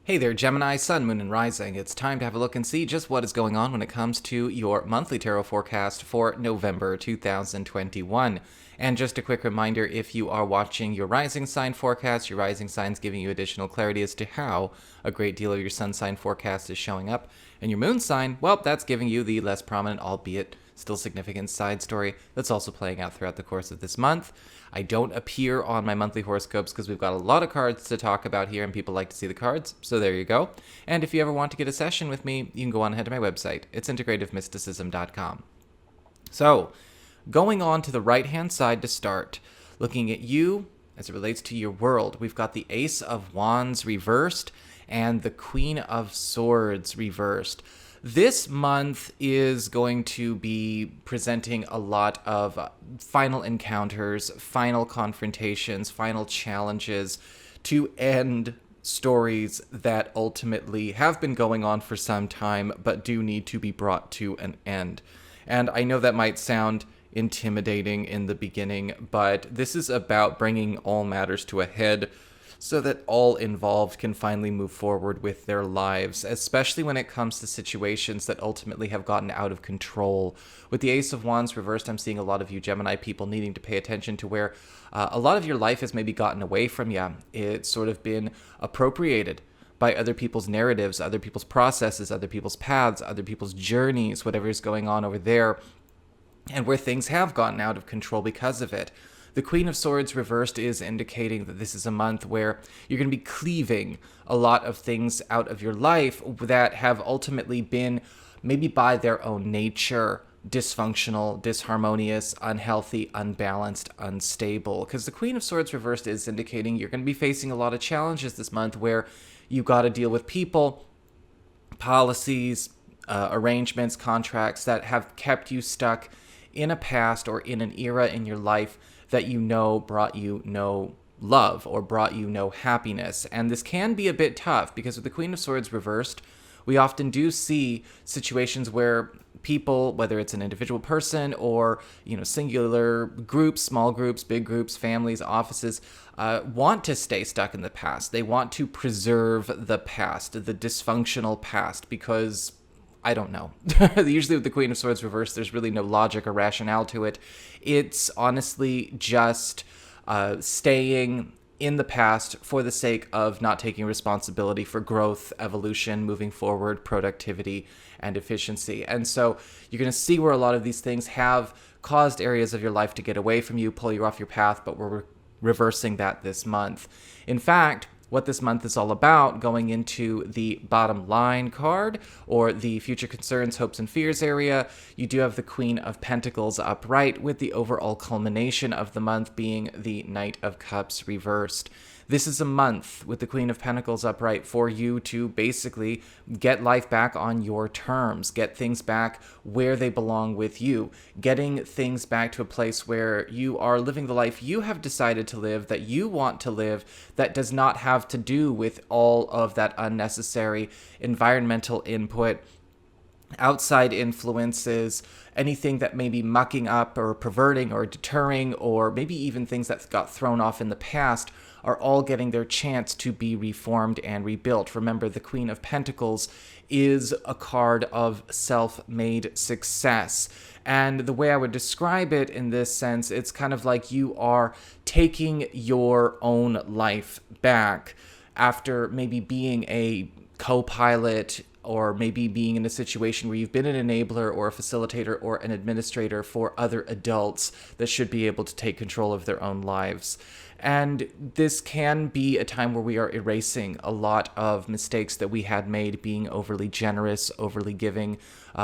Hey there, Gemini, Sun, Moon, and Rising. It's time to have a look and see just what is going on when it comes to your monthly tarot forecast for November 2021. And just a quick reminder, if you are watching your rising sign forecast, your rising sign's giving you additional clarity as to how a great deal of your sun sign forecast is showing up. And your moon sign, well, that's giving you the less prominent, albeit still significant side story that's also playing out throughout the course of this month. I don't appear on my monthly horoscopes because we've got a lot of cards to talk about here and people like to see the cards, so there you go. And if you ever want to get a session with me, you can go on ahead to my website. It's integrativemysticism.com. So, going on to the right-hand side to start, looking at you as it relates to your world, we've got the Ace of Wands reversed and the Queen of Swords reversed. This month is going to be presenting a lot of final encounters, final confrontations, final challenges to end stories that ultimately have been going on for some time but do need to be brought to an end. And I know that might sound intimidating in the beginning, but this is about bringing all matters to a head so that all involved can finally move forward with their lives, especially when it comes to situations that ultimately have gotten out of control. With the Ace of Wands reversed, I'm seeing a lot of you Gemini people needing to pay attention to where a lot of your life has maybe gotten away from you. It's sort of been appropriated by other people's narratives, other people's processes, other people's paths, other people's journeys, whatever is going on over there, and where things have gotten out of control because of it. The Queen of Swords reversed is indicating that this is a month where you're going to be cleaving a lot of things out of your life that have ultimately been, maybe by their own nature, dysfunctional, disharmonious, unhealthy, unbalanced, unstable. Because the Queen of Swords reversed is indicating you're going to be facing a lot of challenges this month where you've got to deal with people, policies, arrangements, contracts that have kept you stuck in a past or in an era in your life that you know brought you no love or brought you no happiness. And this can be a bit tough because with the Queen of Swords reversed, we often do see situations where people, whether it's an individual person or, singular groups, small groups, big groups, families, offices, want to stay stuck in the past. They want to preserve the past, the dysfunctional past, because I don't know. Usually with the Queen of Swords reversed, there's really no logic or rationale to it. It's honestly just staying in the past for the sake of not taking responsibility for growth, evolution, moving forward, productivity, and efficiency. And so you're going to see where a lot of these things have caused areas of your life to get away from you, pull you off your path, but we're reversing that this month. In fact, what this month is all about, going into the bottom line card, or the future concerns, hopes, and fears area, you do have the Queen of Pentacles upright, with the overall culmination of the month being the Knight of Cups reversed. This is a month with the Queen of Pentacles upright for you to basically get life back on your terms, get things back where they belong with you, getting things back to a place where you are living the life you have decided to live, that you want to live, that does not have to do with all of that unnecessary environmental input, outside influences, anything that may be mucking up or perverting or deterring, or maybe even things that got thrown off in the past are all getting their chance to be reformed and rebuilt. Remember, the Queen of Pentacles is a card of self-made success. And the way I would describe it in this sense, it's kind of like you are taking your own life back after maybe being a co-pilot, or maybe being in a situation where you've been an enabler or a facilitator or an administrator for other adults that should be able to take control of their own lives. And this can be a time where we are erasing a lot of mistakes that we had made, being overly generous, overly giving,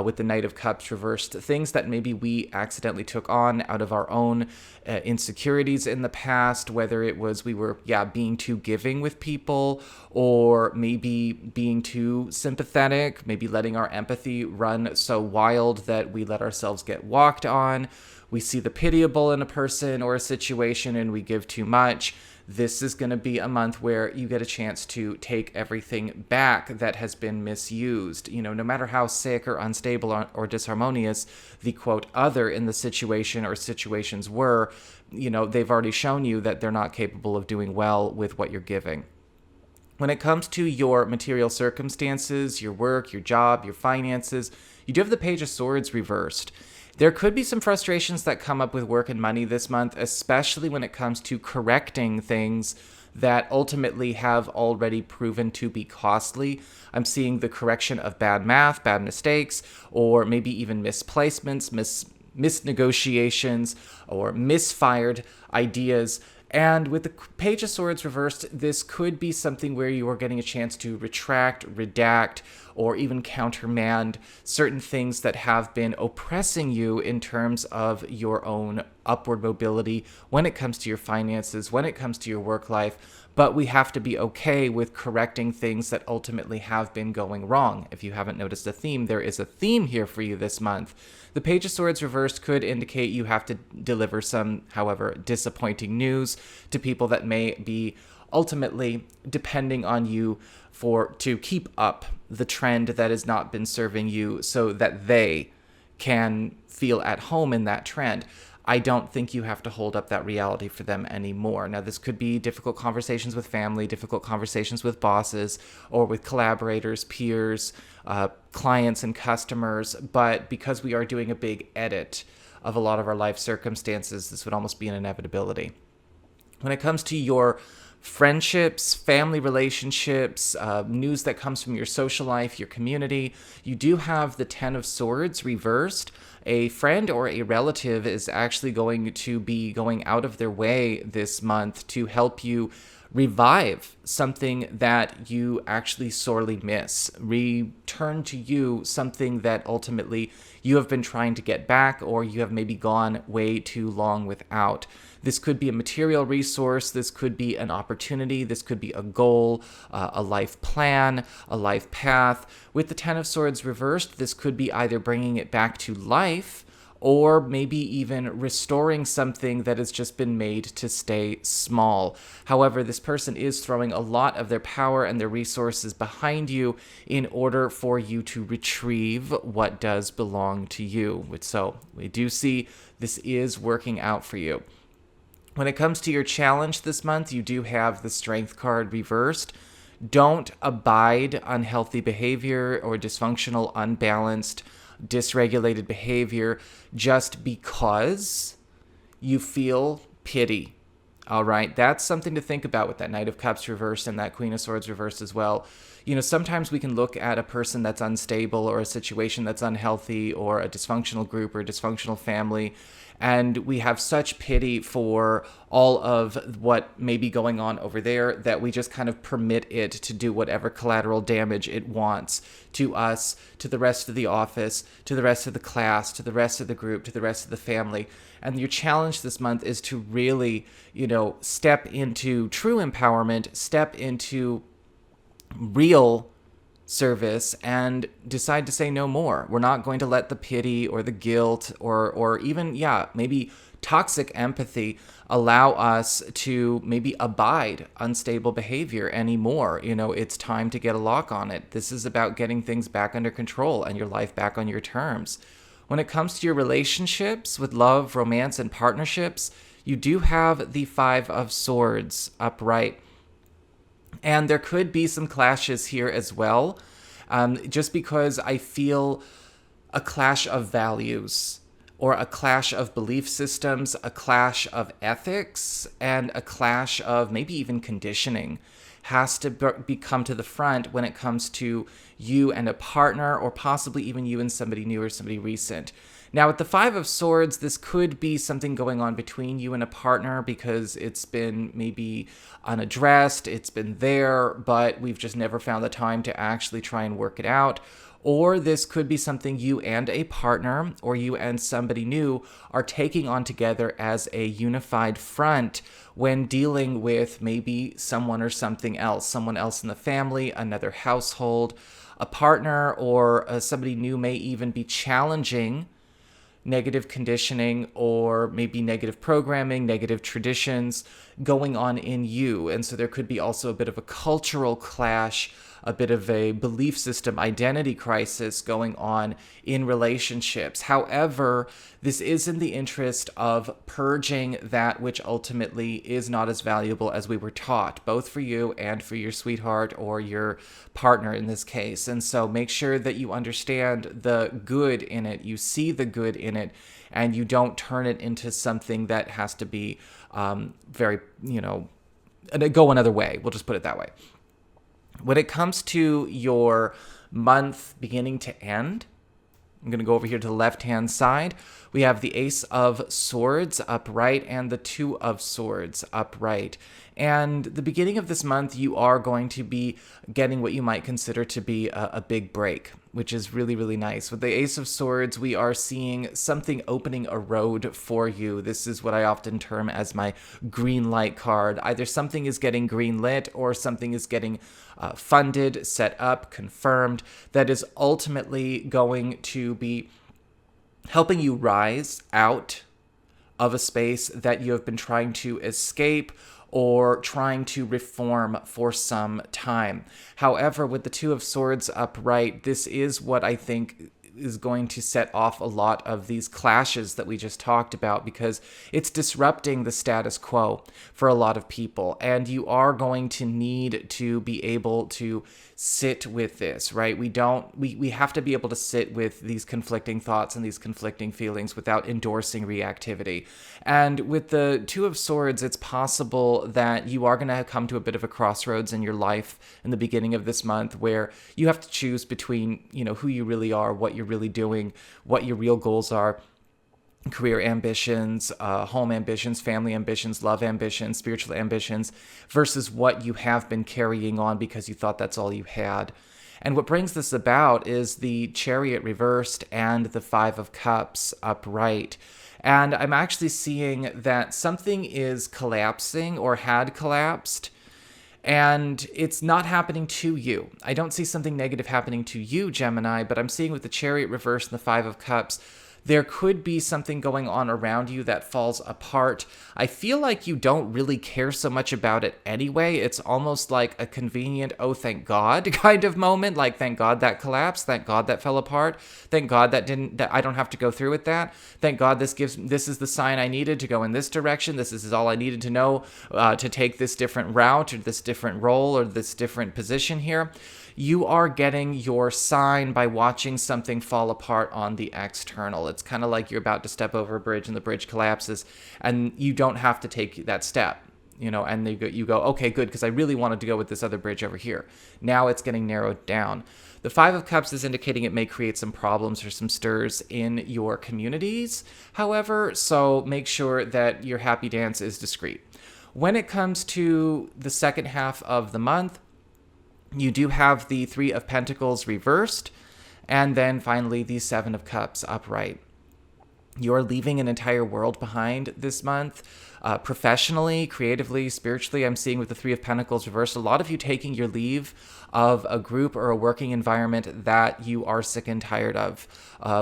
with the Knight of Cups reversed, things that maybe we accidentally took on out of our own insecurities in the past, whether it was we were, being too giving with people, or maybe being too sympathetic, maybe letting our empathy run so wild that we let ourselves get walked on. We see the pitiable in a person or a situation and we give too much. This is going to be a month where you get a chance to take everything back that has been misused. No matter how sick or unstable or disharmonious the quote other in the situation or situations were, they've already shown you that they're not capable of doing well with what you're giving. When it comes to your material circumstances, your work, your job, your finances, you do have the Page of Swords reversed. There could be some frustrations that come up with work and money this month, especially when it comes to correcting things that ultimately have already proven to be costly. I'm seeing the correction of bad math, bad mistakes, or maybe even misplacements, misnegotiations, or misfired ideas. And with the Page of Swords reversed, this could be something where you are getting a chance to retract, redact, or even countermand certain things that have been oppressing you in terms of your own upward mobility when it comes to your finances, when it comes to your work life. But we have to be okay with correcting things that ultimately have been going wrong. If you haven't noticed a theme, there is a theme here for you this month. The Page of Swords reversed could indicate you have to deliver some, however, disappointing news to people that may be ultimately depending on you to keep up the trend that has not been serving you so that they can feel at home in that trend. I don't think you have to hold up that reality for them anymore. Now, this could be difficult conversations with family, difficult conversations with bosses, or with collaborators, peers, clients, and customers. But because we are doing a big edit of a lot of our life circumstances, this would almost be an inevitability. When it comes to your friendships, family relationships, news that comes from your social life, your community, you do have the Ten of Swords reversed. A friend or a relative is actually going to be going out of their way this month to help you revive something that you actually sorely miss. Return to you something that ultimately you have been trying to get back, or you have maybe gone way too long without. This could be a material resource, this could be an opportunity, this could be a goal, a life plan, a life path. With the Ten of Swords reversed, this could be either bringing it back to life, or maybe even restoring something that has just been made to stay small. However, this person is throwing a lot of their power and their resources behind you in order for you to retrieve what does belong to you. So we do see this is working out for you. When it comes to your challenge this month, you do have the Strength card reversed. Don't abide unhealthy behavior or dysfunctional, unbalanced, dysregulated behavior just because you feel pity. All right, that's something to think about with that Knight of Cups reversed and that Queen of Swords reversed as well. You know, sometimes we can look at a person that's unstable or a situation that's unhealthy or a dysfunctional group or a dysfunctional family, and we have such pity for all of what may be going on over there that we just kind of permit it to do whatever collateral damage it wants to us, to the rest of the office, to the rest of the class, to the rest of the group, to the rest of the family. And your challenge this month is to really, step into true empowerment, step into real service, and decide to say no more. We're not going to let the pity or the guilt or even, maybe toxic empathy allow us to maybe abide unstable behavior anymore. It's time to get a lock on it. This is about getting things back under control and your life back on your terms. When it comes to your relationships with love, romance, and partnerships, you do have the Five of Swords upright. And there could be some clashes here as well, just because I feel a clash of values or a clash of belief systems, a clash of ethics, and a clash of maybe even conditioning has to come to the front when it comes to you and a partner, or possibly even you and somebody new or somebody recent. Now, with the Five of Swords, this could be something going on between you and a partner because it's been maybe unaddressed, it's been there, but we've just never found the time to actually try and work it out. Or this could be something you and a partner, or you and somebody new, are taking on together as a unified front when dealing with maybe someone or something else, someone else in the family, another household. A partner or somebody new may even be challenging negative conditioning or maybe negative programming, negative traditions going on in you. And so there could be also a bit of a cultural clash a bit of a belief system identity crisis going on in relationships. However, this is in the interest of purging that which ultimately is not as valuable as we were taught, both for you and for your sweetheart or your partner in this case. And so make sure that you understand the good in it, you see the good in it, and you don't turn it into something that has to be very, go another way. We'll just put it that way. When it comes to your month beginning to end, I'm going to go over here to the left-hand side. We have the Ace of Swords upright and the Two of Swords upright. And the beginning of this month, you are going to be getting what you might consider to be a big break, which is really, really nice. With the Ace of Swords, we are seeing something opening a road for you. This is what I often term as my green light card. Either something is getting green lit or something is getting funded, set up, confirmed, that is ultimately going to be helping you rise out of a space that you have been trying to escape or trying to reform for some time. However, with the Two of Swords upright, this is what I think is going to set off a lot of these clashes that we just talked about, because it's disrupting the status quo for a lot of people. And you are going to need to be able to sit with this, right? We have to be able to sit with these conflicting thoughts and these conflicting feelings without endorsing reactivity. And with the Two of Swords, it's possible that you are going to come to a bit of a crossroads in your life in the beginning of this month, where you have to choose between, who you really are, what you're really doing, what your real goals are, career ambitions, home ambitions, family ambitions, love ambitions, spiritual ambitions, versus what you have been carrying on because you thought that's all you had. And what brings this about is the Chariot reversed and the Five of Cups upright. And I'm actually seeing that something is collapsing or had collapsed, and it's not happening to you. I don't see something negative happening to you, Gemini, but I'm seeing with the Chariot reverse and the Five of Cups, there could be something going on around you that falls apart. I feel like you don't really care so much about it anyway. It's almost like a convenient, oh, thank God kind of moment. Like, thank God that collapsed. Thank God that fell apart. Thank God that I don't have to go through with that. Thank God this is the sign I needed to go in this direction. This is all I needed to know to take this different route or this different role or this different position here. You are getting your sign by watching something fall apart on the external. It's kind of like you're about to step over a bridge and the bridge collapses, and you don't have to take that step, and you go, okay, good, because I really wanted to go with this other bridge over here. Now it's getting narrowed down. The Five of Cups is indicating it may create some problems or some stirs in your communities, however, so make sure that your happy dance is discreet. When it comes to the second half of the month, you do have the Three of Pentacles reversed, and then finally the Seven of Cups upright. You're leaving an entire world behind this month, professionally, creatively, spiritually. I'm seeing with the Three of Pentacles reversed, a lot of you taking your leave of a group or a working environment that you are sick and tired of.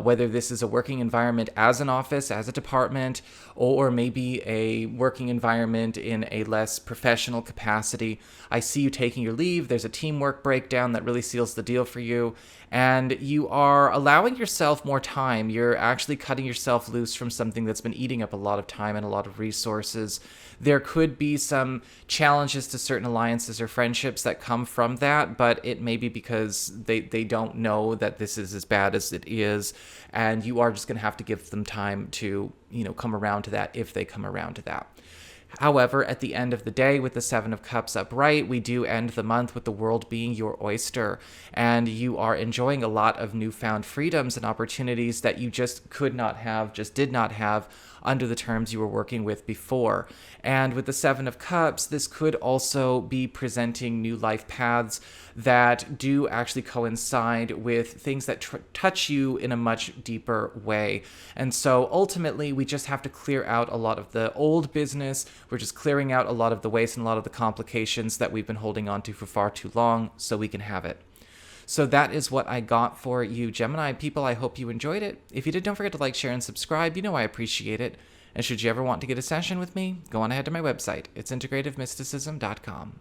Whether this is a working environment as an office, as a department, or maybe a working environment in a less professional capacity. I see you taking your leave. There's a teamwork breakdown that really seals the deal for you. And you are allowing yourself more time. You're actually cutting yourself loose from something that's been eating up a lot of time and a lot of resources. There could be some challenges to certain alliances or friendships that come from that, but it may be because they don't know that this is as bad as it is, and you are just going to have to give them time to, come around to that if they come around to that. However, at the end of the day, with the Seven of Cups upright, we do end the month with the world being your oyster, and you are enjoying a lot of newfound freedoms and opportunities that you just did not have under the terms you were working with before. And with the Seven of Cups, this could also be presenting new life paths that do actually coincide with things that touch you in a much deeper way. And so ultimately, we just have to clear out a lot of the old business. We're just clearing out a lot of the waste and a lot of the complications that we've been holding on to for far too long so we can have it. So that is what I got for you, Gemini people. I hope you enjoyed it. If you did, don't forget to like, share, and subscribe. I appreciate it. And should you ever want to get a session with me, go on ahead to my website. It's integrativemysticism.com.